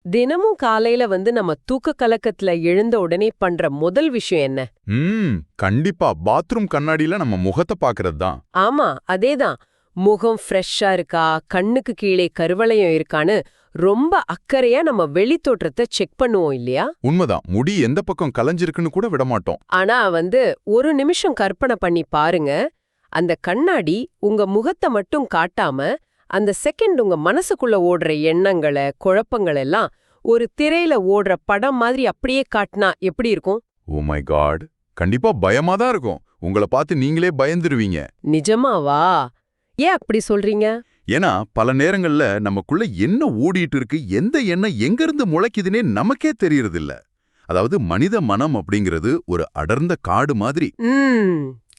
தினமும் காலையில நம்ம தூக்க கலக்கத்துல எழுந்த உடனே பண்ற முதல் விஷயம் என்ன? கண்டிப்பா பாத்ரூம் கண்ணாடியில நம்ம முகத்தை பாக்குறது தான். ஆமா, அதேதான். முகம் ஃப்ரெஷ்ஷா இருக்கா, கண்ணுக்கு கீழே கருவளையம் இருக்கான்னு ரொம்ப அக்கறையா நம்ம வெளித்தோற்றத்தை செக் பண்ணுவோம் இல்லையா? உண்மைதான். முடி எந்த பக்கம் கலைஞ்சிருக்குன்னு கூட விட மாட்டோம். ஆனா ஒரு நிமிஷம் கற்பனை பண்ணி பாருங்க. அந்த கண்ணாடி உங்க முகத்தை மட்டும் காட்டாம அந்த செகண்ட் உங்க மனசுக்குள்ள ஓடுற எண்ணங்களை, குழப்பங்கள் எல்லாம் ஒரு திரையில ஓடுற படம் மாதிரி அப்படியே காட்டினா எப்படி இருக்கும்? ஓ மை காட், கண்டிப்பா பயமா தான் இருக்கும். உங்களை பார்த்து நீங்களே பயந்துருவீங்க. நிஜமாவா? ஏன் அப்படி சொல்றீங்க? ஏன்னா பல நேரங்கள்ல நமக்குள்ள என்ன ஓடிட்டு இருக்கு, எந்த எண்ணம் எங்க இருந்து முளைக்குதுன்னே நமக்கே தெரியறதில்ல. அதாவது மனித மனம் அப்படிங்கிறது ஒரு அடர்ந்த காடு மாதிரி.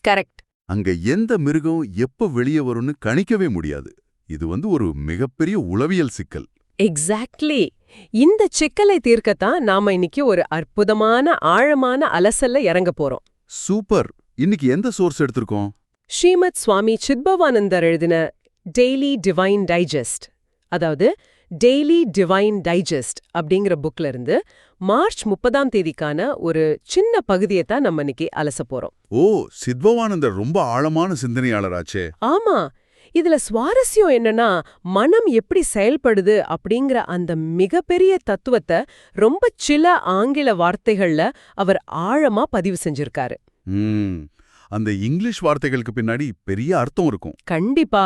கரெக்ட். அங்க எந்த மிருகம் எப்ப வெளியே வரும்னு கணிக்கவே முடியாது. இது ஒரு மிகப்பெரிய உளவியல் சிக்கல். எக்ஸாக்ட்லி. இந்த சிக்கலை தீர்க்கத்தான் நாம இன்னைக்கு ஒரு அற்புதமான ஆழமான அலசல்ல இறங்க போறோம். சூப்பர். இன்னைக்கு எந்த சோர்ஸ் எடுத்திருக்கோம்? ஸ்ரீமத் சுவாமி சித்பவானந்தர் எழுதின டெய்லி டிவைன் டைஜஸ்ட், அதாவது டெய்லி டிவைன் டைஜஸ்ட் அப்படிங்கிற புக்ல இருந்து மார்ச் 30ஆம் தேதிக்கான ஒரு சின்ன பகுதியை தான் நம்ம இன்னைக்கு அலச போறோம். ஓ, சித்பவானந்தர் ரொம்ப ஆழமான சிந்தனையாளராச்சே. ஆமா. இதுல சுவாரஸ்யம் என்னன்னா, மனம் எப்படி செயல்படுது அப்படிங்கிற அந்த மிகப்பெரிய தத்துவத்தை ரொம்ப சில ஆங்கில வார்த்தைகள்ல அவர் ஆழமா பதிவு செஞ்சிருக்காரு. அந்த இங்கிலீஷ் வார்த்தைகளுக்கு பின்னாடி பெரிய அர்த்தம் இருக்கும். கண்டிப்பா.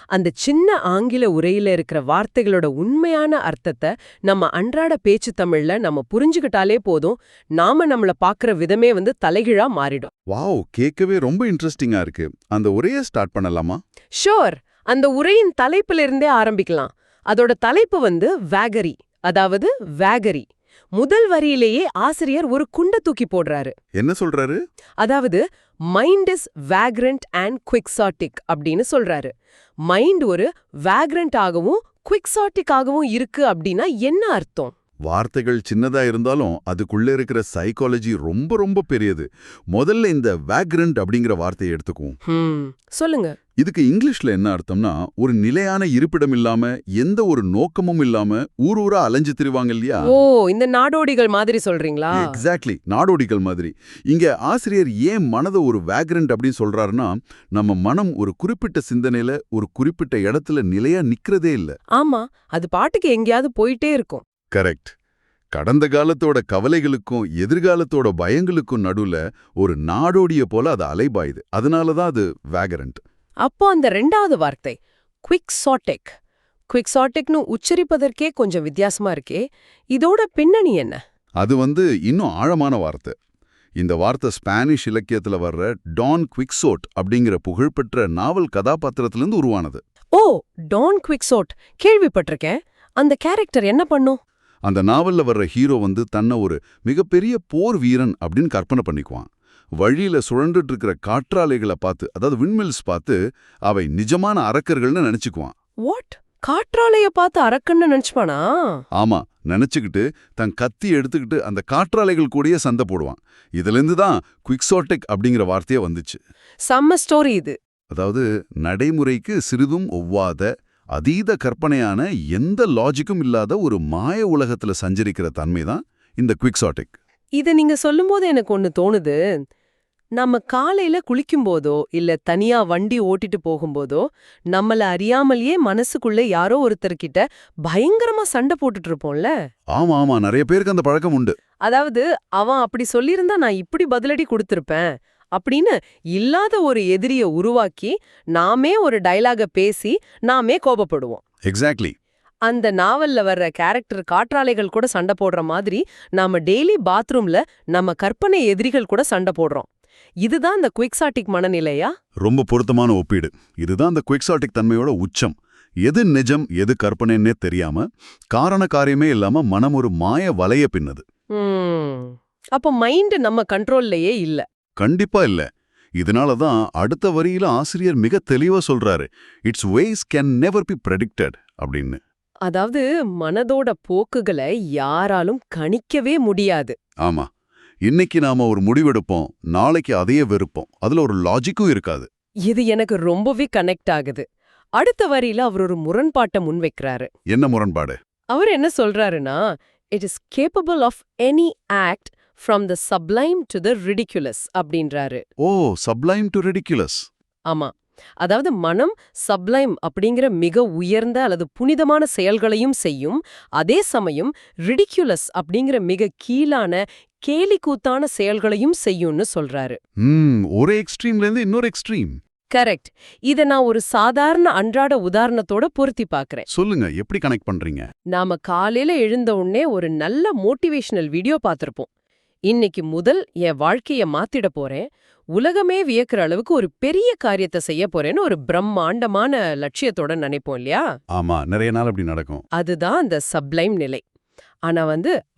அந்த சின்ன ஆங்கில உரையில இருக்கிற வார்த்தைகளோட உண்மையான அர்த்தத்தை நம்ம அன்றாட பேச்சு தமிழ்ல நம்ம புரிஞ்சுக்கிட்டாலே போதும், நாம நம்மள பாக்குற விதமே தலைகீழா மாறிடும். வாவ், கேட்கவே ரொம்ப இன்ட்ரெஸ்டிங்கா இருக்கு. அந்த உரையை ஸ்டார்ட் பண்ணலாமா? ஷோர். அந்த உரையின் தலைப்புல இருந்தே ஆரம்பிக்கலாம். அதோட தலைப்பு வேகரி, அதாவது வேகரி. முதல் வரியிலேயே ஆசிரியர் ஒரு குண்ட தூக்கி போடுறாரு. என்ன சொல்றாரு? அதாவது மைண்ட் இஸ் வேக்ரண்ட் அண்ட் குவிக்சாட்டிக் அப்படின்னு சொல்றாரு. மைண்ட் ஒரு வேக்ரண்ட் ஆகவும் குவிக்சாட்டிக் ஆகவும் இருக்கு அப்படின்னா என்ன அர்த்தம்? வார்த்தைகள் சின்னதா இருந்தாலும் அதுக்குள்ள இருக்கிற சைக்காலஜி ரொம்ப ரொம்ப பெரியது. முதல்ல இந்த வேக்ரண்ட் அப்படிங்கிற வார்த்தையை எடுத்துக்குவோம். சொல்லுங்க. இதுக்கு இங்கிலீஷ்ல என்ன அர்த்தம்னா, ஒரு நிலையான இருப்பிடம் இல்லாம, எந்த ஒரு நோக்கமும் இல்லாம ஊர் ஊரா அலைஞ்சு திரிவாங்க இல்லையா? ஓ, இந்த நாடோடிகள் மாதிரி சொல்றீங்களா? எக்ஸாக்ட்லி, நாடோடிகள் மாதிரி. இங்க ஆசிரியர் ஏன் மனதை ஒரு வேக்ரண்ட் அப்படின்னு சொல்றாருன்னா, நம்ம மனம் ஒரு குறிப்பிட்ட சிந்தனையில ஒரு குறிப்பிட்ட இடத்துல நிலையா நிக்கிறதே இல்ல. ஆமா, அது பாட்டுக்கு எங்கேயாவது போயிட்டே இருக்கும். கரெக்ட். கடந்த காலத்தோட கவலைகளுக்கும் எதிர்காலத்தோட பயங்களுக்கும் நடுவுல ஒரு நாடோடிய போல அது அலைபாயுது. அதனாலதான் அது வேகரண்ட். அப்போ அந்த ரெண்டாவது வார்த்தை குவிக்சாட்டிக், குவிக்சாட்டிக்னு உச்சரிப்பதற்கே கொஞ்சம் வித்தியாசமா இருக்கே. இதோட பின்னணி என்ன? அது இன்னும் ஆழமான வார்த்தை. இந்த வார்த்தை ஸ்பானிஷ் இலக்கியத்துல வர்ற டான் குவிக்சோட் அப்படிங்கிற புகழ்பெற்ற நாவல் கதாபாத்திரத்திலிருந்து உருவானது. ஓ, டான் குவிக்சோட் கேள்விப்பட்டிருக்கேன். அந்த கேரக்டர் என்ன பண்ணும்? அந்த நாவல்ல வர்ற ஹீரோ தன்னை ஒரு மிகப்பெரிய போர் வீரன் அப்படின்னு கற்பனை பண்ணிக்குவான். வழியில சுழண்டுட்டு இருக்கிற காற்றாலைகளை பார்த்து, அதாவது விண்மில்ஸ் பார்த்து, அவை நிஜமான அரக்கர்கள்னு நினைச்சுக்குவான். வாட்? காற்றாலைய பார்த்து அரக்கன்னு நினைச்சுப்பானா? ஆமா, நினைச்சுக்கிட்டு தன் கத்தி எடுத்துக்கிட்டு அந்த காற்றாலைகள் கூடயே சண்டை போடுவான். இதுல இருந்து தான் குவிக்சாட்டிக் அப்படிங்கிற வார்த்தையே வந்துச்சு. செம்ம ஸ்டோரி இது. அதாவது நடைமுறைக்கு சிறிதும் ஒவ்வாத, அதீத கற்பனையான, எந்த லாஜிக்கும் இல்லாத ஒரு மாய உலகத்துல சஞ்சரிக்கிற தன்மை தான் இந்த குவிக்சாட்டிக். இத நீங்க சொல்லும்போது எனக்கு ஒன்னு தோணுது. நம்ம காலையில குளிக்கும்போதோ இல்ல தனியா வண்டி ஓட்டிட்டு போகும்போதோ நம்மள அறியாமலேயே மனசுக்குள்ள யாரோ ஒருத்தர்கிட்ட பயங்கரமா சண்டை போட்டுட்டு இருப்போம்ல. ஆமா ஆமா, நிறைய பேருக்கு அந்த பழக்கம் உண்டு. அதாவது அவன் அப்படி சொல்லியிருந்தா நான் இப்படி பதிலடி கொடுத்திருப்பேன் அப்படின்னு இல்லாத ஒரு எதிரிய உருவாக்கி நாமே ஒரு டயலாக பேசி நாமே கோபப்படுவோம். எக்ஸாக்ட்லி. அந்த நாவல்ல வர்ற கேரக்டர் காற்றாலைகள் கூட சண்டை போடுற மாதிரி நாம டெய்லி பாத்ரூம்ல நம்ம கற்பனை எதிரிகள் கூட சண்டை போடுறோம். இதுதான் அந்த குவிக்சாட்டிக் மனநிலையா? ரொம்ப பொருத்தமான ஒப்பீடு. இதுதான் அந்த குவிக்சாட்டிக் தன்மையோட உச்சம். எது நிஜம் எது கற்பனைன்னே தெரியாம, காரண காரியமே இல்லாம மனம் ஒரு மாய வலைய பின்னது. அப்ப மைண்ட் நம்ம கண்ட்ரோல்லையே இல்ல. கண்டிப்பா இல்ல. இதனாலதான் அடுத்த வரியில ஆசிரியர் மிக தெளிவா சொல்றாரு, it's ways can never be predicted அப்படின்னு. அதாவது மனதோட போக்குகளை யாராலும் கணிக்கவே முடியாது. ஆமா, இன்னைக்கு நாம ஒரு முடிவெடுப்போம், நாளைக்கு அதையே வெறுப்போம். அதுல ஒரு லாஜிக்கும் இருக்காது. இது எனக்கு ரொம்பவே கனெக்ட் ஆகுது. அடுத்த வரியில அவர் ஒரு முரண்பாட்டை முன்வைக்கிறாரு. என்ன முரண்பாடு? அவர் என்ன சொல்றாருன்னா, it is capable of any act from the sublime to the ridiculous அப்படின்றாரு. ஓ, சப்ளைம் டு ரெடிகுலஸ். ஆமா. அதாவது மனம் சப்ளைம் அப்படிங்கிற மிக உயர்ந்த அல்லது புனிதமான செயல்களையும் செய்யும், அதே சமயம் ரிடிகுலஸ் அப்படிங்கிற மிக கீழான கேலிக்கூத்தான செயல்களையும் செய்யும்னு சொல்றாரு. ஒரு எக்ஸ்ட்ரீம்ல இருந்து இன்னொரு எக்ஸ்ட்ரீம். கரெக்ட். இத நான் ஒரு சாதாரண அன்றாட உதாரணத்தோட பொருத்தி பார்க்கறேன். சொல்லுங்க, எப்படி கனெக்ட் பண்றீங்க? நாம காலையில எழுந்த உடனே ஒரு நல்ல மோட்டிவேஷனல் வீடியோ பார்த்திருப்போம். இன்னைக்கு முதல் என் வாழ்க்கைய மாத்திட போறேன், உலகமே வியக்கிற அளவுக்கு ஒரு பெரிய காரியத்தை செய்ய போறேன்னு ஒரு பிரம்மாண்டமான லட்சியத்தோட நினைப்போம் இல்லையா? ஆமா, நிறைய நாள் அப்படி நடக்கும். அதுதான் அந்த சப்ளைம் நிலை. ஆனா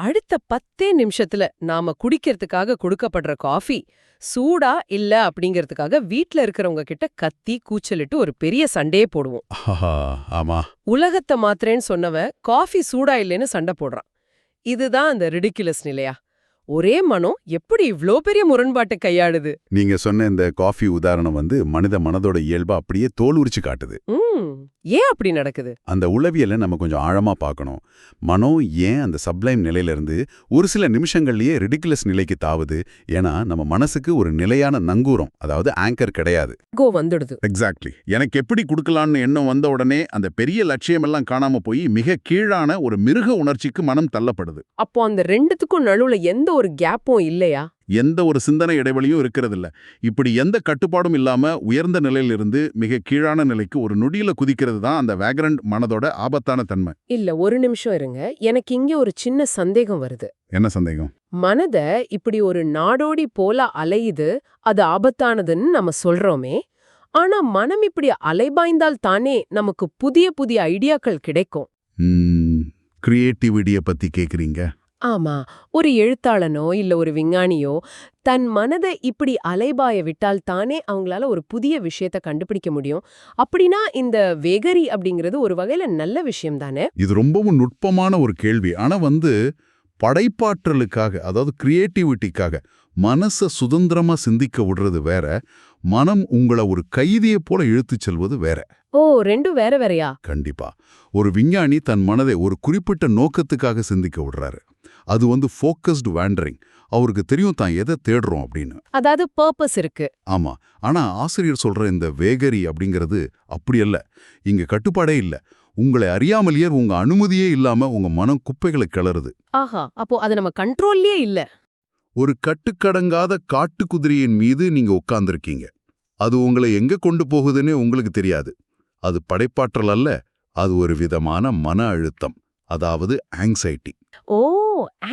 அடுத்த 10 நிமிஷத்துல நாம குடிக்கிறதுக்காக கொடுக்கப்படுற காஃபி சூடா இல்ல அப்படிங்கறதுக்காக வீட்ல இருக்கிறவங்க கிட்ட கத்தி கூச்சலிட்டு ஒரு பெரிய சண்டையே போடுவோம். ஆமா. உலகத்தை மாத்திரேன்னு சொன்னவன் காஃபி சூடா இல்லைன்னு சண்டை போடுறான். இதுதான் அந்த ரிடிகுலஸ் நிலையா? ஒரே மனம் எப்படி இவ்ளோ பெரிய முரண்பாட்டை கையாளுது? நீங்க சொன்ன இந்த காஃபி உதாரணம் மனித மனதோட இயல்பா அப்படியே தோல் உரிச்சு காட்டுது. ஏன் அப்படி நடக்குது? அந்த உளவியலை நம்ம கொஞ்சம் ஆழமா பார்க்கணும். மனம் ஏன் அந்த சப்ளைம் நிலையில இருந்து ஒரு சில நிமிஷங்கள்லயே ரிடிகுலஸ் நிலைக்கு தாவுது? ஏன்னா நம்ம மனசுக்கு ஒரு நிலையான நங்கூரம், அதாவது ஆங்கர் கிடையாது. வந்துடுது. எக்ஸாக்ட்லி. எனக்கு எப்படி கொடுக்கலான்னு எண்ணம் வந்த உடனே அந்த பெரிய லட்சியமெல்லாம் காணாம போய் மிக கீழான ஒரு மிருக உணர்ச்சிக்கு மனம் தள்ளப்படுது. அப்போ அந்த ரெண்டுத்துக்கும் நடுவுல எந்த ஒரு கேப்பும் இல்லையா? எந்த ஒரு சிந்தனை இடைவெளியும் இருக்கிறதில்ல. இப்படி எந்த கட்டுப்பாடும் இல்லாம உயர்ந்த நிலையிலிருந்து மிக கீழான நிலைக்கு ஒரு நொடியில குதிக்கிறது தான் அந்த வேக்ரண்ட் மனதோட ஆபத்தான தன்மை. இல்ல, ஒரு நிமிஷம் இருங்க. எனக்கு இங்க ஒரு சின்ன சந்தேகம் வருது. என்ன சந்தேகம்? மனத இப்படி ஒரு நாடோடி போல அலையுது, அது ஆபத்தானதுன்னு நம்ம சொல்றோமே, ஆனா மனம் இப்படி அலைபாய்ந்தால் தானே நமக்கு புதிய புதிய ஐடியாக்கள் கிடைக்கும். கிரியேட்டிவிட்டிய பத்தி கேக்குறீங்க? ஆமா. ஒரு எழுத்தாளனோ இல்ல ஒரு விஞ்ஞானியோ தன் மனதை இப்படி அலைபாய விட்டால் தானே அவங்களால ஒரு புதிய விஷயத்த கண்டுபிடிக்க முடியும். அப்படின்னா இந்த வேகரி அப்படிங்கிறது ஒரு வகையில நல்ல விஷயம் தானே? இது ரொம்பவும் நுட்பமான ஒரு கேள்வி. ஆனா படைப்பாற்றலுக்காக, அதாவது கிரியேட்டிவிட்டிக்காக மனச சுதந்திரமா சிந்திக்க விடுறது வேற, மனம் உங்களை ஒரு கைதியை போல இழுத்துச் செல்வது வேற. ஓ, ரெண்டும் வேற வேறயா? கண்டிப்பா. ஒரு விஞ்ஞானி தன் மனதை ஒரு குறிப்பிட்ட நோக்கத்துக்காக சிந்திக்க விடுறாரு. அது ஃபோக்கஸ்டு வேண்டரிங். அவருக்கு தெரியும் தான் எதை தேடுறோம் அப்படின்னு. அதாவது பர்பஸ் இருக்கு. ஆமா. ஆனா ஆசிரியர் சொல்ற இந்த வேகரி அப்படிங்கிறது அப்படி அல்ல. இங்க கட்டுப்பாடே இல்ல. உங்களை அறியாமலேயே உங்க அனுமதியே இல்லாம உங்க மனம் குப்பைகளை கிளறுது. ஆஹா, அப்போ அது நம்ம கண்ட்ரோல்லயே இல்ல. ஒரு கட்டுக்கடங்காத காட்டுக்குதிரையின் மீது நீங்க உட்கார்ந்திருக்கீங்க. அது உங்களை எங்க கொண்டு போகுதுன்னே உங்களுக்கு தெரியாது. அது படைப்பாற்றல் அல்ல, அது ஒரு விதமான மன அழுத்தம், அதாவது ஆங்ஸைட்டி. ஓ,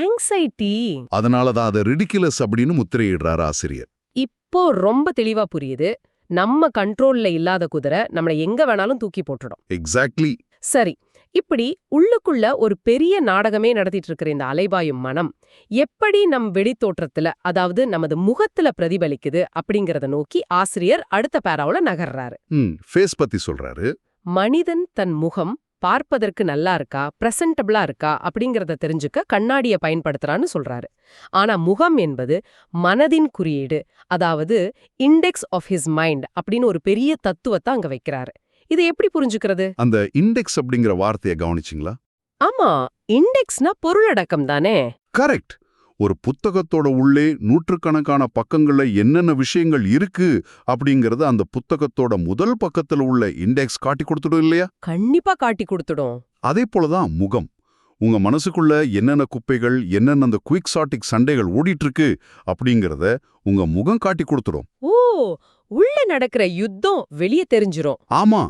ஆங்ஸைட்டி. அதனாலதான் அதை ரிடிகுலஸ் அப்படின்னு முத்திரையிடுறார் ஆசிரியர். இப்போ ரொம்ப தெளிவா புரியுது. நம்ம கண்ட்ரோல்ல இல்லாத குதிரை நம்மளை எங்க வேணாலும் தூக்கி போட்டுடும். எக்ஸாக்ட்லி. சரி, இப்படி உள்ளுக்குள்ள ஒரு பெரிய நாடகமே நடத்திட்டு இருக்கிற இந்த அலைபாயும் மனம் எப்படி நம் வெளித்தோற்றத்துல, அதாவது நமது முகத்துல பிரதிபலிக்குது அப்படிங்கறத நோக்கி ஆசிரியர் அடுத்த பேராவுல நகர்றாரு. ஃபேஸ் பத்தி சொல்றாரு. மனிதன் தன் முகம் பார்ப்பதற்கு நல்லா இருக்கா, பிரசன்டபிளா இருக்கா அப்படிங்கறத தெரிஞ்சுக்க கண்ணாடிய பயன்படுத்துறான்னு சொல்றாரு. ஆனா முகம் என்பது மனதின் குறியீடு, அதாவது இண்டெக்ஸ் ஆஃப் ஹிஸ் மைண்ட் அப்படின்னு ஒரு பெரிய தத்துவத்தை அங்க வைக்கிறாரு. இதை எப்படி புரிஞ்சுக்கிறது? அந்த இண்டெக்ஸ் அப்படிங்கிற வார்த்தையை கவனிச்சிங்களா? ஆமா, இண்டெக்ஸ்னா பொருளடக்கம் தானே? கரெக்ட். ஒரு புத்தகத்தோட உள்ளே நூற்றுக்கணக்கான பக்கங்கள்ல என்னென்ன விஷயங்கள் இருக்கு அப்படிங்கறது அந்த புத்தகத்தோட முதல் பக்கத்துல உள்ள இண்டெக்ஸ் காட்டி கொடுத்துடும் இல்லையா? கண்டிப்பா காட்டி கொடுத்துடும். அதே போலதான் முகம். உங்க மனசுக்குள்ள என்னென்ன குப்பைகள், என்னென்ன அந்த குவிக்சாட்டிக் சண்டைகள் ஓடிட்டு இருக்கு அப்படிங்கறத உங்க முகம் காட்டி கொடுத்துடும். ஓ, உள்ள நடக்கிற யுத்தம் வெளியே தெரிஞ்சிரும். ஆமா.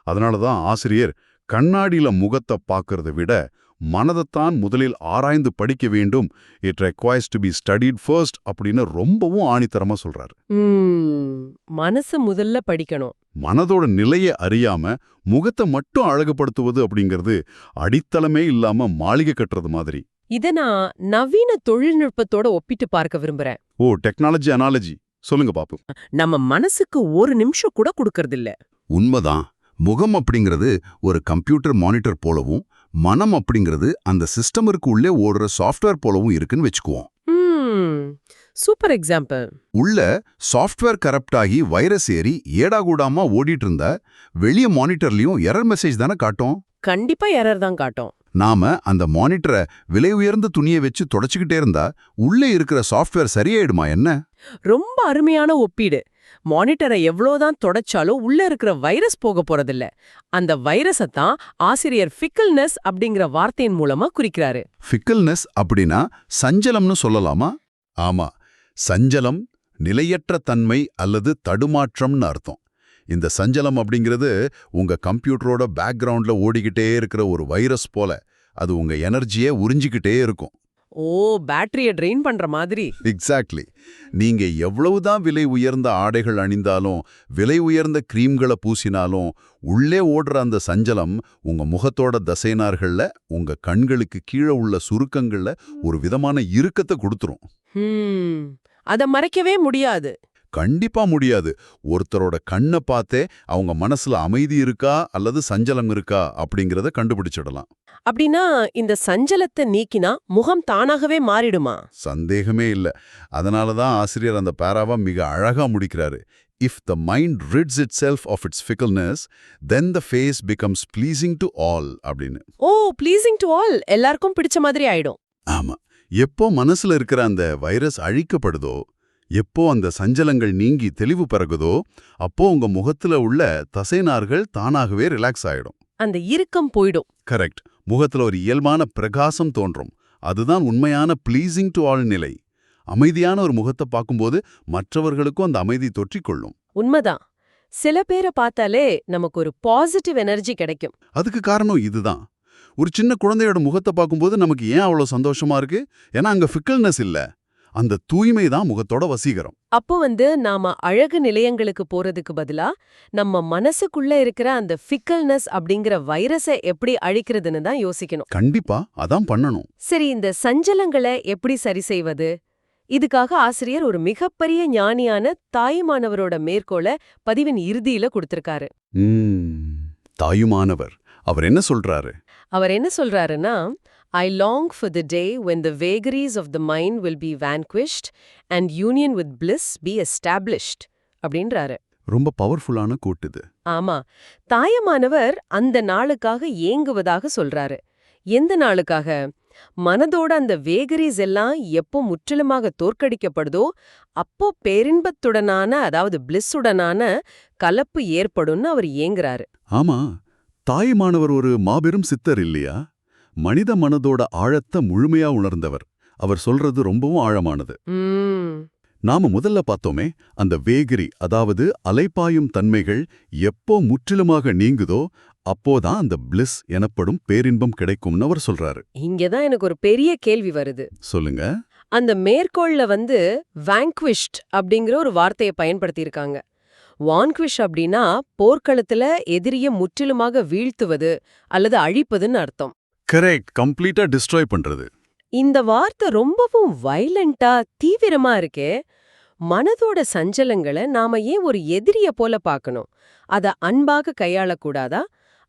அதனாலதான் ஆசிரியர் கண்ணாடியில முகத்தை பார்க்கறத விட மனதைத்தான் முதலில் ஆராய்ந்து படிக்க வேண்டும், it requires to be studied first அப்படின்னு ரொம்பவும் ஆணித்தரமா சொல்றாரு. மனசு முதல்ல படிக்கணும். மனதோட நிலையை அறியாம முகத்தை மட்டும் அழகுபடுத்துவது அப்படிங்கிறது அடித்தளமே இல்லாம மாளிகை கட்டுறது மாதிரி. இத நான் நவீன தொழில்நுட்பத்தோட ஒப்பிட்டு பார்க்க விரும்புறேன். ஓ, டெக்னாலஜி அனாலஜி சொல்லுங்க பாப்போம். நம்ம மனசுக்கு ஒரு நிமிஷம் கூட கொடுக்கறதில்ல. உண்மைதான். முகம் அப்படிங்கிறது ஒரு கம்ப்யூட்டர் மானிட்டர் போலவும், மனம் அப்படிங்கிறது அந்த சிஸ்டமருக்கு உள்ளே ஓடுற சாஃப்ட்வேர் போலவும் இருக்குன்னு வச்சுக்குவோம். Super example. உள்ள சாஃப்ட்வேர் கரப்ட் ஆகி வைரஸ் ஏறி ஏடாகூடாமா ஓடிட்டு இருந்தா வெளிய மானிட்டர்லயும் எரர் மெசேஜ் தானே காட்டும். கண்டிப்பா எரர் தான் காட்டும். நாம அந்த மானிட்டரை விலை உயர்ந்த துணியை வச்சு தொடச்சுக்கிட்டே இருந்தா உள்ளே இருக்கிற சாஃப்ட்வேர் சரியாயிடுமா என்ன? ரொம்ப அருமையான ஒப்பீடு. மானிட்டரை எவ்வளோதான் தொடச்சாலும் உள்ள இருக்கிற வைரஸ் போக போறதில்ல. அந்த வைரஸை தான் ஆசிரியர் ஃபிக்கல்னஸ் அப்படிங்கிற வார்த்தையின் மூலமா குறிக்கிறாரு. ஃபிக்கல்னஸ் அப்படின்னா சஞ்சலம்னு சொல்லலாமா? ஆமா, சஞ்சலம், நிலையற்ற தன்மை அல்லது தடுமாற்றம்னு அர்த்தம். இந்த சஞ்சலம் அப்படிங்கிறது உங்க கம்ப்யூட்டரோட பேக்ரவுண்ட்ல ஓடிக்கிட்டே இருக்கிற ஒரு வைரஸ் போல. அது உங்க எனர்ஜியை உறிஞ்சிக்கிட்டே இருக்கும். ஓ, பேட்டரிய ட்ரெயின் பண்ற மாதிரி. எக்ஸாக்ட்லி. நீங்க எவ்வளவுதான் விலை உயர்ந்த ஆடைகள் அணிந்தாலும், விலை உயர்ந்த கிரீம்களை பூசினாலும், உள்ளே ஓடுற அந்த சஞ்சலம் உங்க முகத்தோட தசைநார்கள்ல, உங்க கண்களுக்கு கீழே உள்ள சுருக்கங்கள்ல ஒரு விதமான இறுக்கத்தை கொடுத்துரும். அத மறைக்கவே முடியாது. கண்டிப்பா முடியாது. ஒருத்தரோட கண்ணை பார்த்தே அவங்க மனசுல அமைதி இருக்கா அல்லது சஞ்சலம் இருக்கா அப்படிங்கறத கண்டுபிடிச்சிடலாம். அப்படின்னா இந்த சஞ்சலத்தை நீக்கினா முகம் தானாகவே மாறிடுமா? சந்தேகமே இல்ல. அதனால தான் ஆசிரியர் அந்த பாராவா மிக அழகா முடிக்கிறாரு. If the mind rids itself of its fickleness, then the face becomes pleasing to all அப்படின்னு. ஓ, pleasing to all, எல்லாருக்கும் பிடிச்ச மாதிரி ஆயிடும். ஆமா. எப்போ மனசுல இருக்கிற அந்த வைரஸ் அழிக்கப்படுதோ, எப்போ அந்த சஞ்சலங்கள் நீங்கி தெளிவு பிறகுதோ, அப்போ உங்க முகத்துல உள்ள தசைநார்கள் தானாகவே ரிலாக்ஸ் ஆயிடும். அந்த இறுக்கம் போயிடும். கரெக்ட். முகத்துல ஒரு இயல்பான பிரகாசம் தோன்றும். அதுதான் உண்மையான ப்ளீசிங் டு ஆல் நிலை. அமைதியான ஒரு முகத்தை பார்க்கும்போது மற்றவர்களுக்கும் அந்த அமைதி தொற்றிக்கொள்ளும். உண்மைதான். சில பேரை பார்த்தாலே நமக்கு ஒரு பாசிட்டிவ் எனர்ஜி கிடைக்கும். அதுக்கு காரணம் இதுதான். ஒரு சின்ன குழந்தையோட முகத்தை பார்க்கும்போது நமக்கு ஏன் அவ்வளோ சந்தோஷமா இருக்கு? ஏன்னா அங்க ஃபிக்கல்னஸ் இல்ல. அந்த தூய்மை தான் முகத்தோட வசீகரம். அப்போ நாம அழகு நிலையங்களுக்கு போறதுக்கு பதிலா நம்ம மனசுக்குள்ள இருக்கிற அந்த ஃபிக்கல்னஸ் அப்படிங்கிற வைரஸை எப்படி அழிக்கிறதுன்னு தான் யோசிக்கணும். கண்டிப்பா அதான் பண்ணணும். சரி, இந்த சஞ்சலங்களை எப்படி சரி செய்வது? இதுக்காக ஆசிரியர் ஒரு மிகப்பெரிய ஞானியான தாயுமானவரோட மேற்கோளை பதிவின் இறுதியில கொடுத்திருக்காரு. தாயுமானவர் அவர் என்ன சொல்றாரு? அவர் என்ன சொல்றாருன்னா, I long for the day when the vagaries of the mind will be vanquished and union with bliss be established அப்படின்றாரு. ரொம்ப பவர்ஃபுல்லான கோட்டு. ஆமா, தாயமானவர் அந்த நாளுக்காக ஏங்குவதாக சொல்றாரு. எந்த நாளுக்காக? மனதோட அந்த வேகரிஸ் எல்லாம் எப்போ முற்றிலுமாக தோற்கடிக்கப்படுதோ அப்போ பேரின்பத்துடனான, அதாவது பிளிஸ்ஸுடனான கலப்பு ஏற்படும்னு அவர் ஏங்குறாரு. ஆமா, தாயுமானவர் ஒரு மாபெரும் சித்தர் இல்லையா? மனித மனதோட ஆழத்தை முழுமையா உணர்ந்தவர். அவர் சொல்றது ரொம்பவும் ஆழமானது. நாம முதல்ல பார்த்தோமே, அந்த வேகிரி, அதாவது அலைப்பாயும் தன்மைகள் எப்போ முற்றிலுமாக நீங்குதோ அப்போதான் அந்த பிளிஸ் எனப்படும் பேரின்பம் கிடைக்கும்னு அவர் சொல்றாரு. இங்கதான் எனக்கு ஒரு பெரிய கேள்வி வருது. சொல்லுங்க. அந்த மேற்கோள்ல vanquished அப்படிங்கிற ஒரு வார்த்தையை பயன்படுத்தியிருக்காங்க. வான்குவிஷ் அப்படின்னா போர்க்களத்துல எதிரிய முற்றிலுமாக வீழ்த்துவது அல்லது அழிப்பதுன்னு அர்த்தம். கரெக்ட். கம்ப்ளீட்டா டிஸ்ட்ராய் பண்றது. இந்த வார்த்தை ரொம்பவும் வைலண்டா, தீவிரமா இருக்கே. மனதோட சஞ்சலங்களை நாம ஏன் ஒரு எதிரிய போல பார்க்கணும்? அத அன்பாக கையாளக்கூடாதா?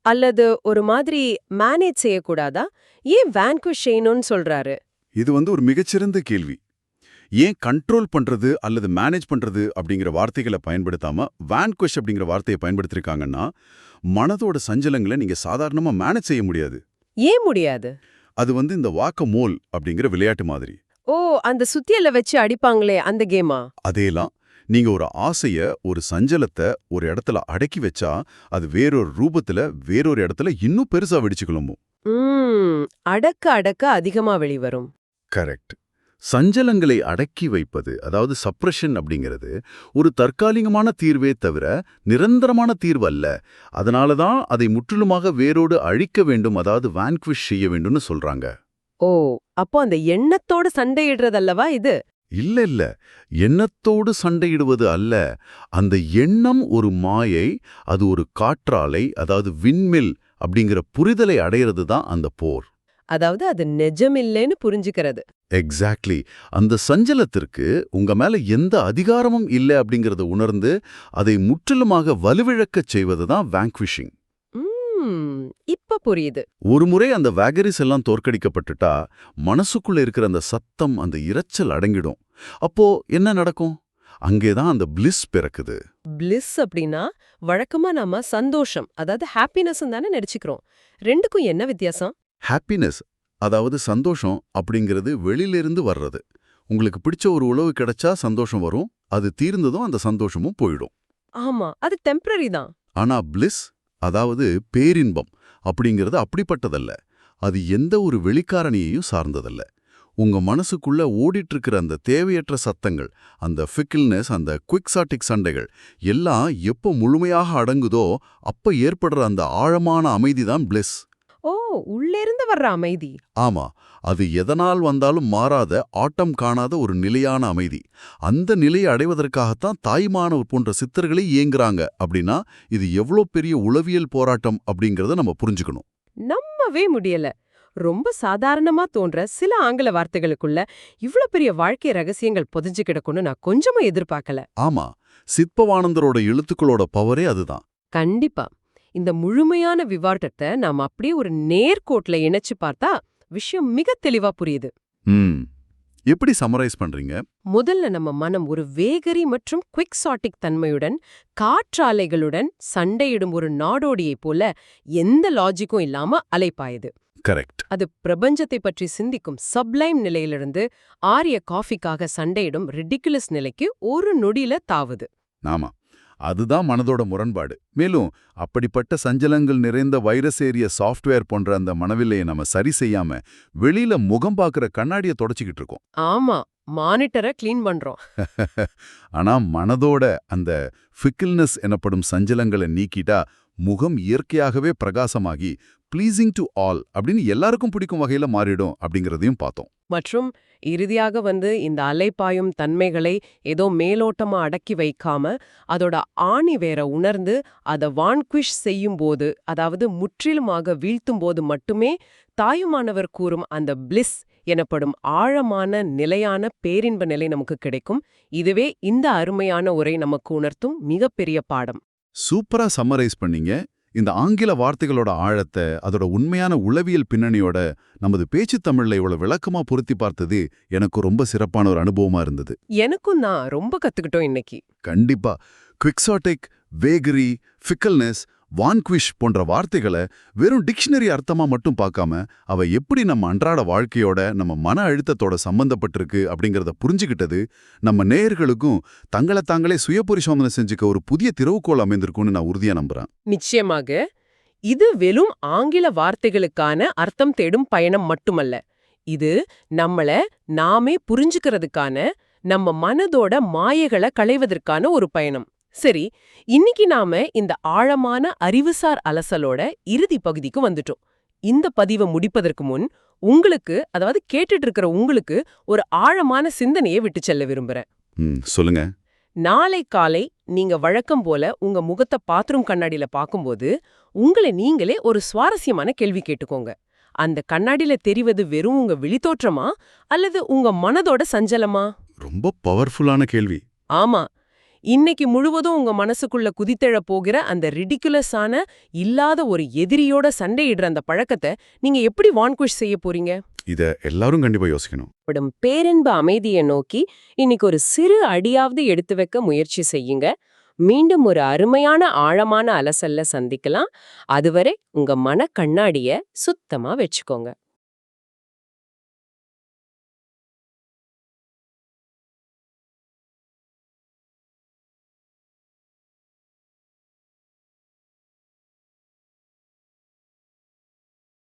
அல்லது ஒரு மாதிரி மேனேஜ் செய்யக்கூடாதா? ஏன் வான்குவிஷ் செய்யணும்னு சொல்றாரு? இது ஒரு மிகச்சிறந்த கேள்வி. ஏன் கண்ட்ரோல் பண்றது அல்லது மேனேஜ் பண்றது அப்படிங்கிற வார்த்தைகளை பயன்படுத்தாம வான்குவிஷ் அப்படிங்கிற வார்த்தையை பயன்படுத்திருக்காங்கன்னா, மனதோட சஞ்சலங்களை நீங்க சாதாரணமா மேனேஜ் செய்ய முடியாது. ஏன் முடியாது? அது இந்த வாக்க-மோல் அப்படிங்கிற விளையாட்டு மாதிரி. ஓ, அந்த சுத்தியல வச்சு அடிப்பாங்களே அந்த கேமா? அதேலாம். நீங்க ஒரு ஆசைய, ஒரு சஞ்சலத்தை ஒரு இடத்துல அடக்கி வச்சா அது வேறொரு ரூபத்துல வேறொரு இடத்துல இன்னும் பெருசா வெடிச்சு கிளம்பும். அடக்க அடக்க அதிகமா வெளிவரும். கரெக்ட். சஞ்சலங்களை அடக்கி வைப்பது, அதாவது சப்ரஷன் அப்படிங்கிறது ஒரு தற்காலிகமான தீர்வே தவிர நிரந்தரமான தீர்வு அல்ல. அதனால தான் அதை முற்றிலுமாக வேரோடு அழிக்க வேண்டும், அதாவது வான்குவிஷ் செய்ய வேண்டும்னு சொல்றாங்க. ஓ, அப்போ அந்த எண்ணத்தோடு சண்டையிடுறதல்லவா இது? இல்ல, எண்ணத்தோடு சண்டையிடுவது அல்ல. அந்த எண்ணம் ஒரு மாயை, அது ஒரு காற்றாலை, அதாவது விண்மில் அப்படிங்கிற புரிதலை அடையிறது தான் அந்த போர். அதாவது அது நிஜமில்லைன்னு புரிஞ்சுக்கிறது. எக்ஸாக்ட்லி. அந்த சஞ்சலத்திற்கு உங்க மேல எந்த அதிகாரமும் இல்லை அப்படிங்கறத உணர்ந்து அதை முற்றிலுமாக வலுவிழக்கச் செய்வதுதான் வான்குவிஷிங். இப்ப புரியுது. ஒருமுறை அந்த வேகரிஸ் எல்லாம் தோற்கடிக்கப்பட்டுட்டா மனசுக்குள்ள இருக்கிற அந்த சத்தம், அந்த இரைச்சல் அடங்கிடும். அப்போ என்ன நடக்கும்? அங்கேதான் அந்த பிளிஸ் பிறக்குது. பிளிஸ் அப்படின்னா வழக்கமா நாம சந்தோஷம், அதாவது ஹாப்பினஸ் தானே நினைச்சுக்கிறோம். ரெண்டுக்கும் என்ன வித்தியாசம்? ஹாப்பினஸ், அதாவது சந்தோஷம் அப்படிங்கிறது வெளியிலிருந்து வர்றது. உங்களுக்கு பிடிச்ச ஒரு உணவு கிடைச்சா சந்தோஷம் வரும், அது தீர்ந்ததும் அந்த சந்தோஷமும் போயிடும். ஆமா, அது டெம்பரரி தான். ஆனா பிளிஸ், அதாவது பேரின்பம் அப்படிங்கிறது அப்படிப்பட்டதல்ல. அது எந்த ஒரு வெளிக்காரணியையும் சார்ந்ததல்ல. உங்க மனசுக்குள்ள ஓடிட்டு இருக்கிற அந்த தேவையற்ற சத்தங்கள், அந்த ஃபிக்கில்னஸ், அந்த குவிக்சாட்டிக் சண்டைகள் எல்லாம் எப்போ முழுமையாக அடங்குதோ அப்ப ஏற்படுற அந்த ஆழமான அமைதிதான் பிளிஸ். ஓ, உள்ளேருந்து வர்ற அமைதி. ஆமா, அது எதனால் வந்தாலும் மாறாத, ஆட்டம் காணாத ஒரு நிலையான அமைதி. அந்த நிலையை அடைவதற்காகத்தான் தாய்மானவர் போன்ற சித்தர்களே இயங்குறாங்க. அப்படின்னா இது எவ்வளோ பெரிய உளவியல் போராட்டம் அப்படிங்கறத நம்ம புரிஞ்சுக்கணும். நம்பவே முடியல. ரொம்ப சாதாரணமா தோன்ற சில ஆங்கில வார்த்தைகளுக்குள்ள இவ்ளோ பெரிய வாழ்க்கை ரகசியங்கள் புதைஞ்சு கிடக்கும்னு நான் கொஞ்சமும் எதிர்பார்க்கல. ஆமா, சித்பவானந்தரோட எழுத்துக்களோட பவரே அதுதான். கண்டிப்பா. இந்த முழுமையான விவாதத்தை நாம அப்படியே ஒரு நேர்கோட்ல இணைச்சு பார்த்தா விஷயம் மிக தெளிவா புரியுது. எப்படி சம்மரைஸ் பண்றீங்க? முதல்ல நம்ம மனம் ஒரு வேகரி மற்றும் குவிக்சாட்டிக் தன்மையுடன், காற்றாலைகளுடன் சண்டையிடும் ஒரு நாடோடியைப் போல எந்த லாஜிக்கும் இல்லாம அலைப்பாயுது. கரெக்ட். அது பிரபஞ்சத்தை பற்றி சிந்திக்கும் சப்ளைம் நிலையிலிருந்து ஆரிய காஃபிக்காக சண்டையிடும் ரிடிகுலஸ் நிலைக்கு ஒரு நொடியில தாவுது. ஆமா, அதுதான் மனதோட முரண்பாடு. மேலும் அப்படிப்பட்ட சஞ்சலங்கள் நிறைந்த வைரஸ் ஏறிய சாஃப்ட்வேர் போன்ற அந்த மனவில்லையை நம்ம சரி செய்யாம வெளியில முகம் பார்க்குற கண்ணாடியை தொடச்சிக்கிட்டு இருக்கோம். ஆமா, மானிட்டரை கிளீன் பண்றோம். ஆனா மனதோட அந்த ஃபிக்கில்னஸ் எனப்படும் சஞ்சலங்களை நீக்கிட்டா முகம் இயற்கையாகவே பிரகாசமாகி ப்ளீசிங் டு ஆல் அப்படின்னு எல்லாருக்கும் பிடிக்கும் வகையில மாறிடும் அப்படிங்கறதையும் பார்த்தோம். மற்றும் இறுதியாக இந்த அலைப்பாயும் தன்மைகளை ஏதோ மேலோட்டமா அடக்கி வைக்காம அதோட ஆணி வேற உணர்ந்து அதை வான்குவிஷ் செய்யும் போது, அதாவது முற்றிலுமாக வீழ்த்தும் போது மட்டுமே தாயுமானவர் கூறும் அந்த பிளிஸ் எனப்படும் ஆழமான நிலையான பேரின்ப நிலை நமக்கு கிடைக்கும். இதுவே இந்த அருமையான உரை நமக்கு உணர்த்தும் மிகப்பெரிய பாடம். சூப்பரா சம்மரைஸ் பண்ணீங்க. இந்த ஆங்கில வார்த்தைகளோட ஆழத்தை, அதோட உண்மையான உளவியல் பின்னணியோட நமது பேச்சு தமிழ்ல இவ்வளவு விளக்கமா பொருத்தி பார்த்தது எனக்கு ரொம்ப சிறப்பான ஒரு அனுபவமா இருந்தது. எனக்கும் நான் ரொம்ப கத்துக்கிட்டோம் இன்னைக்கு. கண்டிப்பா. குவிக்சாட்டிக், வேகரி, ஃபிக்கல்னஸ், வான்குவிஷ் போன்ற வார்த்தைகளை வெறும் டிக்ஷனரி அர்த்தமா மட்டும் பார்க்காம அவை எப்படி நம்ம அன்றாட வாழ்க்கையோட, நம்ம மன அழுத்தத்தோட சம்பந்தப்பட்டிருக்கு அப்படிங்கறத புரிஞ்சுக்கிட்டது நம்ம நேயர்களுக்கும் தங்களை தாங்களே சுய பரிசோதனை செஞ்சுக்க ஒரு புதிய திறவுகோல் அமைந்திருக்கும்னு நான் உறுதியா நம்புறேன். நிச்சயமாக. இது வெறும் ஆங்கில வார்த்தைகளுக்கான அர்த்தம் தேடும் பயணம் மட்டுமல்ல. இது நம்மள நாமே புரிஞ்சுக்கிறதுக்கான, நம்ம மனதோட மாயைகளை களைவதற்கான ஒரு பயணம். சரி, இன்னைக்கு நாம இந்த ஆழமான அறிவுசார் அலசலோட இறுதி பகுதிக்கு வந்துட்டோம். இந்த பதிவை முடிப்பதற்கு முன் உங்களுக்கு, அதாவது கேட்டுட்டு இருக்கிற உங்களுக்கு, ஒரு ஆழமான சிந்தனையை விட்டு செல்ல விரும்புறேன். சொல்லுங்க. நாளை காலை நீங்க வழக்கம் போல உங்க முகத்தை பாத்ரூம் கண்ணாடியில பாக்கும்போது உங்களை நீங்களே ஒரு சுவாரஸ்யமான கேள்வி கேட்டுக்கோங்க. அந்த கண்ணாடியில தெரிவது வெறும் உங்க விழித்தோற்றமா அல்லது உங்க மனதோட சஞ்சலமா? ரொம்ப பவர்ஃபுல்லான கேள்வி. ஆமா, இன்னைக்கு முழுவதும் உங்க மனசுக்குள்ள குதித்தெழ போகிற அந்த ரிடிகுலஸான, இல்லாத ஒரு எதிரியோட சண்டையிடுற அந்த பழக்கத்தை நீங்க எப்படி வான்குஷ் செய்ய போறீங்க? இத எல்லாரும் கண்டிப்பா யோசிக்கணும். பேரின்ப அமைதியை நோக்கி இன்னைக்கு ஒரு சிறு அடியாவது எடுத்து வைக்க முயற்சி செய்யுங்க. மீண்டும் ஒரு அருமையான ஆழமான அலசல்ல சந்திக்கலாம். அதுவரை உங்க மன கண்ணாடிய சுத்தமா வச்சுக்கோங்க.